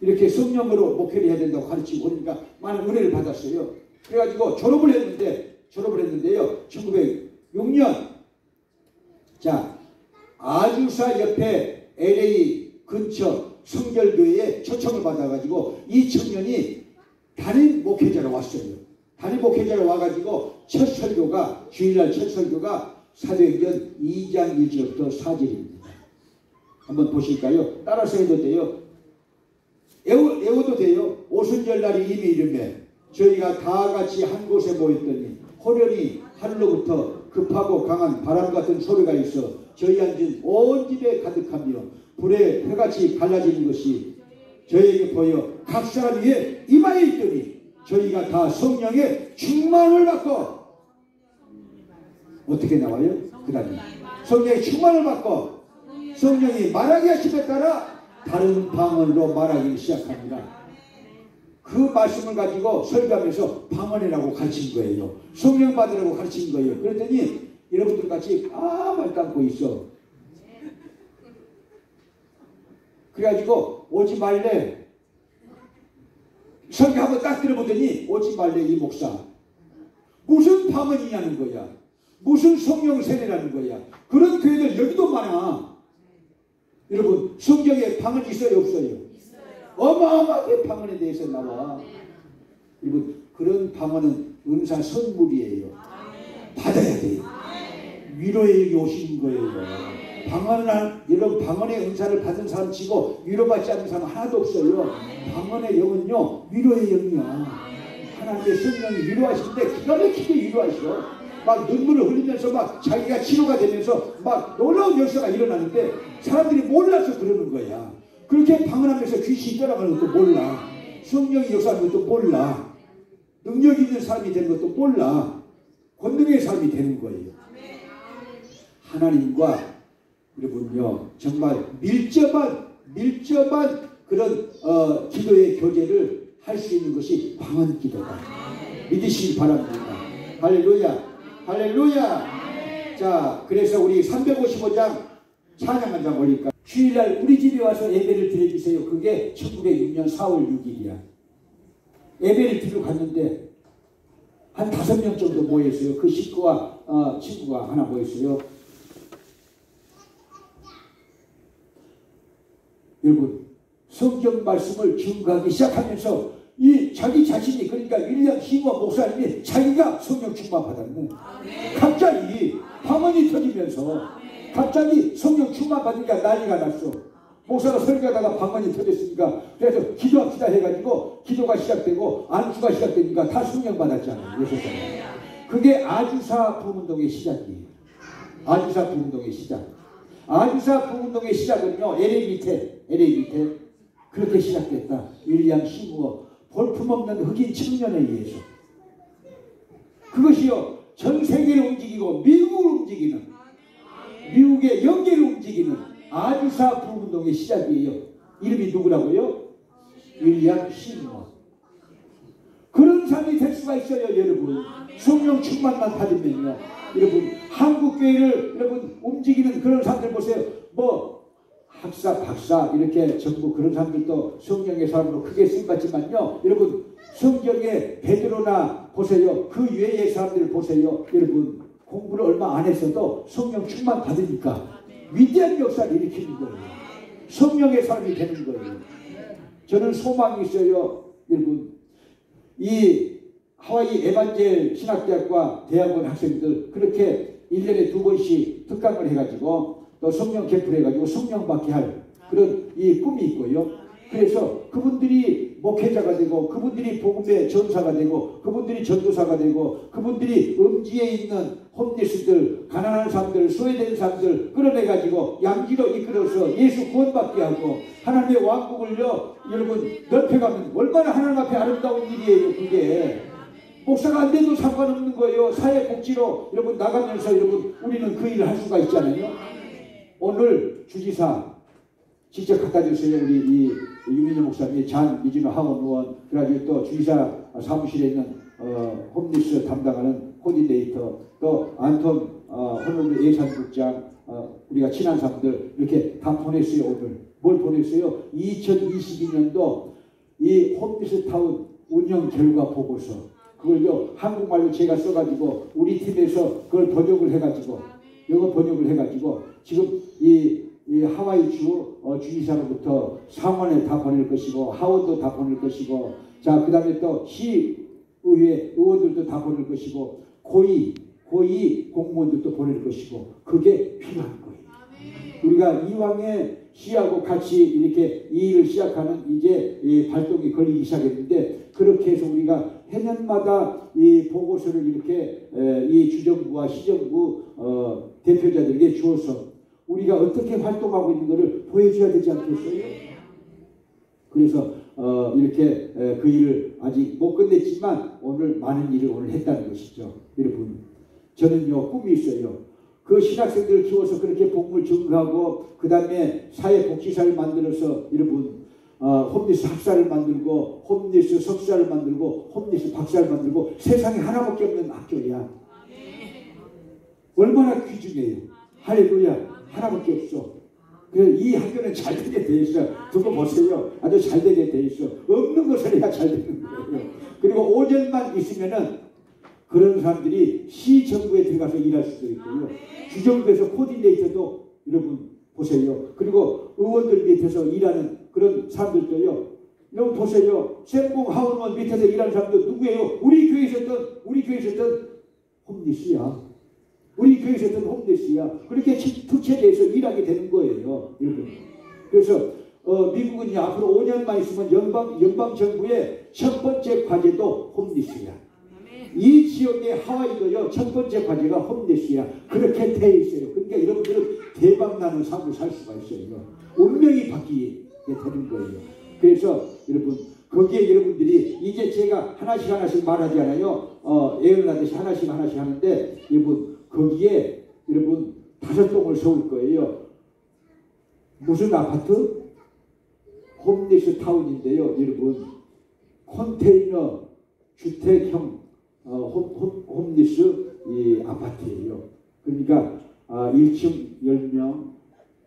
이렇게 성령으로 목회를 해야 된다고 가르치고 그러니까 많은 은혜를 받았어요. 그래가지고 졸업을 했는데요. 1906년 자 아주사 옆에 LA 근처 성결교회에 초청을 받아가지고 이 청년이 담임 목회자로 왔어요. 담임 목회자로 와가지고 첫 설교가 주일날 첫 설교가 사도행전 2장 1절부터 4절입니다. 한번 보실까요? 따라서 해도 돼요. 외워도 돼요. 오순절날이 이미 이르매 저희가 다 같이 한 곳에 모였더니 호련히 하늘로부터 급하고 강한 바람 같은 소리가 있어 저희 앉은 온 집에 가득하며 불에 혀같이 갈라지는 것이 저희에게 보여 각 사람 위에 이마에 있더니 저희가 다 성령의 충만을 받고 어떻게 나와요? 그 다음에 성령의 충만을 받고 성령이 말하게 하심에 따라 다른 방언으로 말하기 시작합니다. 그 말씀을 가지고 설교하면서 방언이라고 가르친 거예요. 성령 받으라고 가르친 거예요. 그랬더니 여러분들 같이 아무 말도 않고 있어. 그래가지고 오지 말래. 설교 한번 딱 들어보더니 오지 말래 이 목사. 무슨 방언이냐는 거야. 무슨 성령 세례라는 거야. 그런 교회들 여기도 많아. 여러분 성경에 방언 있어요 없어요? 어마어마하게 방언에 대해서 나와. 여러분 그런 방언은 은사 선물이에요. 받아야 돼요. 위로의 영이 오신 거예요. 여러분 방언의 은사를 받은 사람 치고 위로받지 않는 사람 하나도 없어요. 방언의 영은요 위로의 영이야. 하나님의 성령이 위로하시는데 기가 막히게 위로하셔. 막 눈물을 흘리면서 막 자기가 치료가 되면서 막 놀라운 역사가 일어나는데 사람들이 몰라서 그러는 거야. 그렇게 방언하면서 귀신이 떠나가는 것도 몰라. 성령이 역사하는 것도 몰라. 능력 있는 사람이 되는 것도 몰라. 권능의 사람이 되는 거예요. 하나님과 여러분요 정말 밀접한 그런 기도의 교제를 할 수 있는 것이 방언 기도다. 믿으시기 바랍니다. 할렐루야. 할렐루야. 자 그래서 우리 355장 찬양 한 장 올릴까? 주일날 우리 집에 와서 예배를 드려주세요. 그게 1906년 4월 6일이야. 예배를 드리러 갔는데 한 5명 정도 모였어요. 그 식구와 친구가 하나 모였어요. 여러분 성경 말씀을 증거하기 시작하면서 이 자기 자신이 그러니까 윌리엄 시머 목사님이 자기가 성령 충만 받았네. 갑자기 방언이 터지면서 갑자기 성령 충만 받으니까 난리가 났어. 목사가 설교하다가 방언이 터졌으니까 그래서 기도합시다 해가지고 기도가 시작되고 안수가 시작되니까 다 성령 받았잖아요. 6사람. 그게 아주사 부흥운동의 시작이에요. 아주사 부흥운동의 시작. 아주사 부흥운동의 시작은요 LA 밑에 그렇게 시작됐다. 윌리엄 시머 볼품없는 흑인 청년에 의해서 그것이요 전 세계를 움직이고 미국을 움직이는 미국의 영계를 움직이는 아주사 부흥운동의 시작이에요. 이름이 누구라고요? 윌리엄 시머. 그런 사람이 될 수가 있어요. 여러분 성령 충만만 받으면요. 여러분 한국교회를 여러분 움직이는 그런 사람들 보세요. 뭐 학사 박사 이렇게 전부 그런 사람들도 성령의 사람으로 크게 쓰임받지만요. 여러분 성경에 베드로나 보세요. 그 외의 사람들을 보세요. 여러분 공부를 얼마 안 했어도 성령 충만 받으니까 위대한 역사를 일으키는 거예요. 성령의 사람이 되는 거예요. 저는 소망이 있어요. 여러분 이 하와이 에반젤 신학대학과 대학원 학생들 그렇게 1년에 2번씩 특강을 해가지고 또 성령 캠프를 해가지고 성령 받게 할 그런 이 꿈이 있고요. 그래서 그분들이 목회자가 되고 그분들이 복음의 전사가 되고 그분들이 전도사가 되고 그분들이 음지에 있는 홈리스들 가난한 사람들 소외된 사람들 끌어내가지고 양지로 이끌어서 예수 구원받게 하고 하나님의 왕국을요 여러분 넓혀가면 얼마나 하나님 앞에 아름다운 일이에요. 그게 목사가 안 돼도 상관없는 거예요. 사회복지로 여러분 나가면서 여러분 우리는 그 일을 할 수가 있잖아요. 오늘 주지사 직접 갖다 주세요. 우리 이 유민영 목사님이 잔 미진호 학원 의원 그래가지고 또 주지사 사무실에 있는 홈리스 담당하는 코디네이터 또 안톤 호놀루 예산국장 우리가 친한 사람들 이렇게 다 보냈어요. 오늘 뭘 보냈어요? 2022년도 이 홈리스타운 운영 결과 보고서, 그걸요 한국말로 제가 써가지고 우리 팀에서 그걸 번역을 해가지고 영어 번역을 해가지고 지금 이 하와이 주 주지사로부터 상원에 다 보낼 것이고 하원도 다 보낼 것이고, 자, 그 다음에 또 시의회 의원들도 다 보낼 것이고 고위 공무원들도 보낼 것이고, 그게 필요한 거예요. 우리가 이왕에 시하고 같이 이렇게 이 일을 시작하는 이제 이 발동이 걸리기 시작했는데, 그렇게 해서 우리가 해년마다 이 보고서를 이렇게 이 주정부와 시정부 대표자들에게 주어서 우리가 어떻게 활동하고 있는 것을 보여줘야 되지 않겠어요? 그래서 이렇게 그 일을 아직 못 끝냈지만 오늘 많은 일을 오늘 했다는 것이죠. 여러분, 저는요 꿈이 있어요. 그 신학생들을 키워서 그렇게 복무를 증가하고 그 다음에 사회복지사를 만들어서 여러분 홈리스 학사를 만들고 홈리스 석사를 만들고 홈리스 박사를 만들고 세상에 하나밖에 없는 학교야. 얼마나 귀중해요. 할렐루야. 하나밖에 없어. 그래서 이 학교는 잘 되게 돼 있어. 두고 보세요. 아주 잘 되게 돼 있어. 없는 것을 해야 잘 되는 거예요. 그리고 5년만 있으면은 그런 사람들이 시정부에 들어가서 일할 수도 있고요. 주정부에서 코디네이터도 여러분 보세요. 그리고 의원들 밑에서 일하는 그런 사람들도요. 여러분 보세요. 샘공 하원원 밑에서 일하는 사람들 누구예요? 우리 교회에 있었던 홈리스야. 우리 교회에 있었던 홈리스야. 그렇게 투체돼서 일하게 되는 거예요. 여러분. 그래서 미국은 앞으로 5년만 있으면 연방 정부의 첫 번째 과제도 홈리스야. 이 지역의 하와이도요 첫 번째 과제가 홈리스야. 그렇게 돼 있어요. 그러니까 여러분들은 대박나는 삶을 살 수가 있어요. 운명이 바뀌게 되는 거예요. 그래서 여러분 거기에 여러분들이 이제 제가 하나씩 말하지 않아요. 애언하듯이 하나씩 하는데 여러분 거기에 여러분 5동을 세울 거예요. 무슨 아파트? 홈리스 타운인데요. 여러분 컨테이너 주택형 홈리스 이 아파트예요. 그러니까 1층 10명,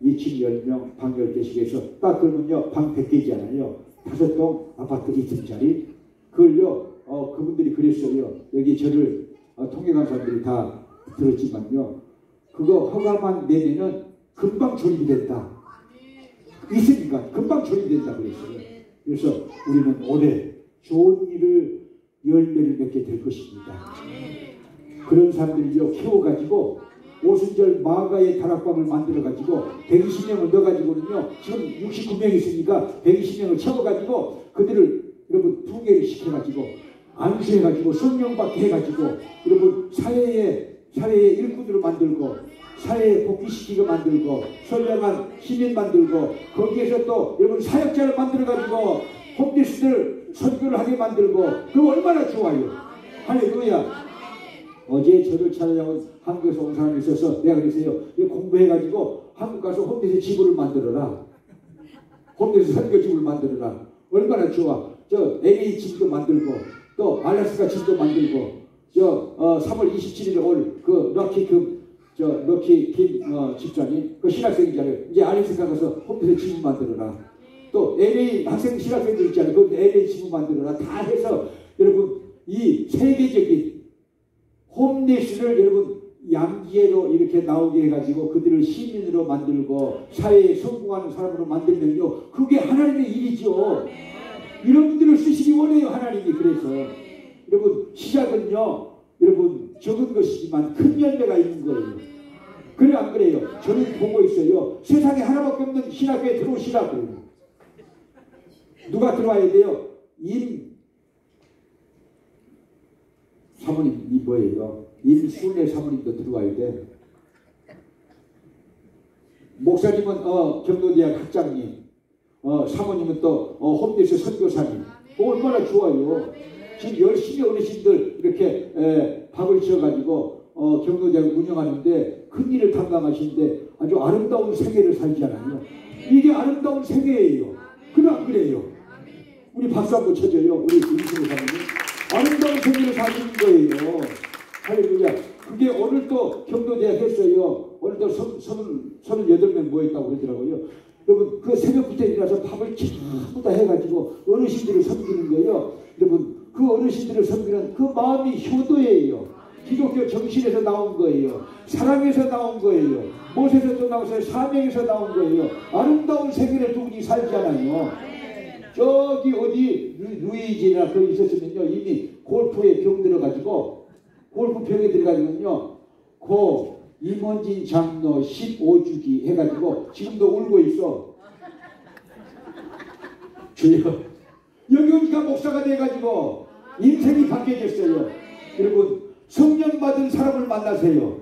2층 10명, 방 10개씩 해서 딱 그러면요 방 100개잖아요. 5동 아파트 2층짜리. 그걸요 그분들이 그랬어요. 여기 저를 통역한 사람들이 다 들었지만요, 그거 허가만 내면은 금방 조립이 된다. 있으니까 금방 조립이 된다 그랬어요. 그래서 우리는 올해 좋은 일을 열매를 맺게 될 것입니다. 그런 사람들이요 키워가지고 오순절 마가의 다락방을 만들어가지고 120명을 넣어가지고는요 지금 69명 있으니까 120명을 채워가지고 그들을 여러분 부계를 시켜가지고 안수해가지고 성령받게 해가지고 여러분 사회의 일꾼으로 만들고 사회에 복귀시키게 만들고 선량한 시민 만들고 거기에서 또 여러분 사역자를 만들어가지고 홈리스들 선교를 하게 만들고 그거 얼마나 좋아요. 할렐루야. 어제 저를 찾아온 한국에서 온 사람이 있어서 내가 그랬어요. 공부해가지고 한국 가서 홈리스 지부를 만들어라. 홈리스 선교집을 만들어라. 얼마나 좋아. 저 LA 집도 만들고 또 알래스카 집도 만들고 3월 27일에 올 그 럭키 김 집사님 그 신학생이잖아요. 이제 알래스카 가서 홈리스 집을 만들어라. 또 LA 학생 신학생들 있잖아요. 그 LA 집을 만들어라. 다 해서 여러분 이 세계적인 홈리스를 여러분 양지에로 이렇게 나오게 해가지고 그들을 시민으로 만들고 사회에 성공하는 사람으로 만들면요 그게 하나님의 일이죠. 여러분들을 쓰시기 원해요 하나님이. 그래서 여러분 시작은요 여러분 적은 것이지만 큰 열매가 있는 거예요. 그래 안 그래요? 저는 보고 있어요. 세상에 하나밖에 없는 신학교에 들어오시라고. 누가 들어와야 돼요? 사모님이 뭐예요? 임순애 사모님도 들어와야 돼. 목사님은 경로대학 학장님, 사모님은 또 홈리스 선교사님. 얼마나 좋아요. 지금 열심히 어르신들 이렇게 밥을 지어가지고 경로대학을 운영하는데 큰 일을 담당하시는데 아주 아름다운 생애를 살잖아요. 이게 아름다운 생애예요. 그래 안 그래요? 우리 박수 한번 쳐줘요. 우리 임순애 사모님. 아름다운 생애를 사시는 거예요. 할렐루야. 그게 오늘 또 경도대학 했어요. 오늘 또 38명 모였다고 그러더라고요. 여러분 그 새벽부터 일어나서 밥을 전부 다 해가지고 어르신들을 섬기는 거예요. 여러분 그 어르신들을 섬기는 그 마음이 효도예요. 기독교 정신에서 나온 거예요. 사랑에서 나온 거예요. 못에서 나와서 사명에서 나온 거예요. 아름다운 세계를 두 분이 살잖아요. 저기 어디 루이지나 거기 있었으면요 이미 골프에 병 들어가지고 골프 병에 들어가지고요 고 임원진 장로 15주기 해가지고 지금도 울고 있어. 주여 여기 오니까 목사가 돼가지고 인생이 바뀌어졌어요. 여러분 성령 받은 사람을 만나세요.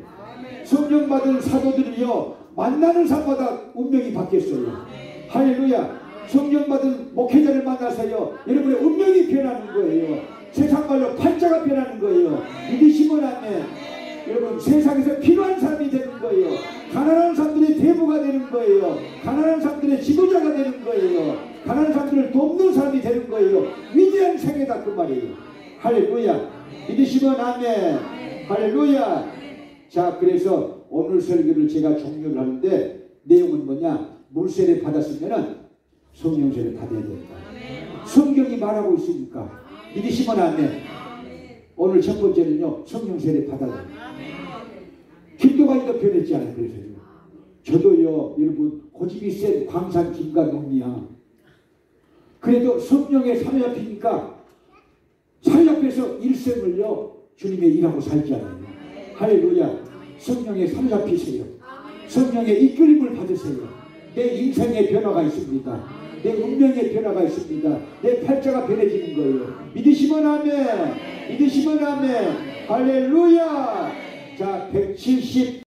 성령 받은 사도들이요 만나는 사람마다 운명이 바뀌었어요. 할렐루야. 성령 받은 목회자를 만나세요. 여러분의 운명이 변하는 거예요. 세상 말로 팔자가 변하는 거예요. 믿으시면 아멘. 여러분 세상에서 필요한 사람이 되는 거예요. 가난한 사람들의 대부가 되는 거예요. 가난한 사람들의 지도자가 되는 거예요. 가난한 사람들을 돕는 사람이 되는 거예요. 위대한 생애다 그 말이에요. 할렐루야. 믿으시면 아멘. 할렐루야. 자 그래서 오늘 설교를 제가 종료를 하는데 내용은 뭐냐. 물세례 받았으면은 성령세례 받아야 된다. 성경이 말하고 있으니까 믿으시면 아멘. 오늘 첫 번째는요 성령세례 받아야 된다. 김도관이도 변했지 않아요. 그래서요. 저도요 여러분 고집이 센 광산 김가동이야. 그래도 성령에 사로잡히니까 사로잡혀서 일생을요 주님의 일하고 살잖아요. 할렐루야. 성령에 사로잡히세요. 성령의 이끌림을 받으세요. 내 인생의 변화가 있습니다. 내 운명의 변화가 있습니다. 내 팔자가 변해지는 거예요. 믿으시면 아멘. 믿으시면 아멘. 할렐루야. 자 170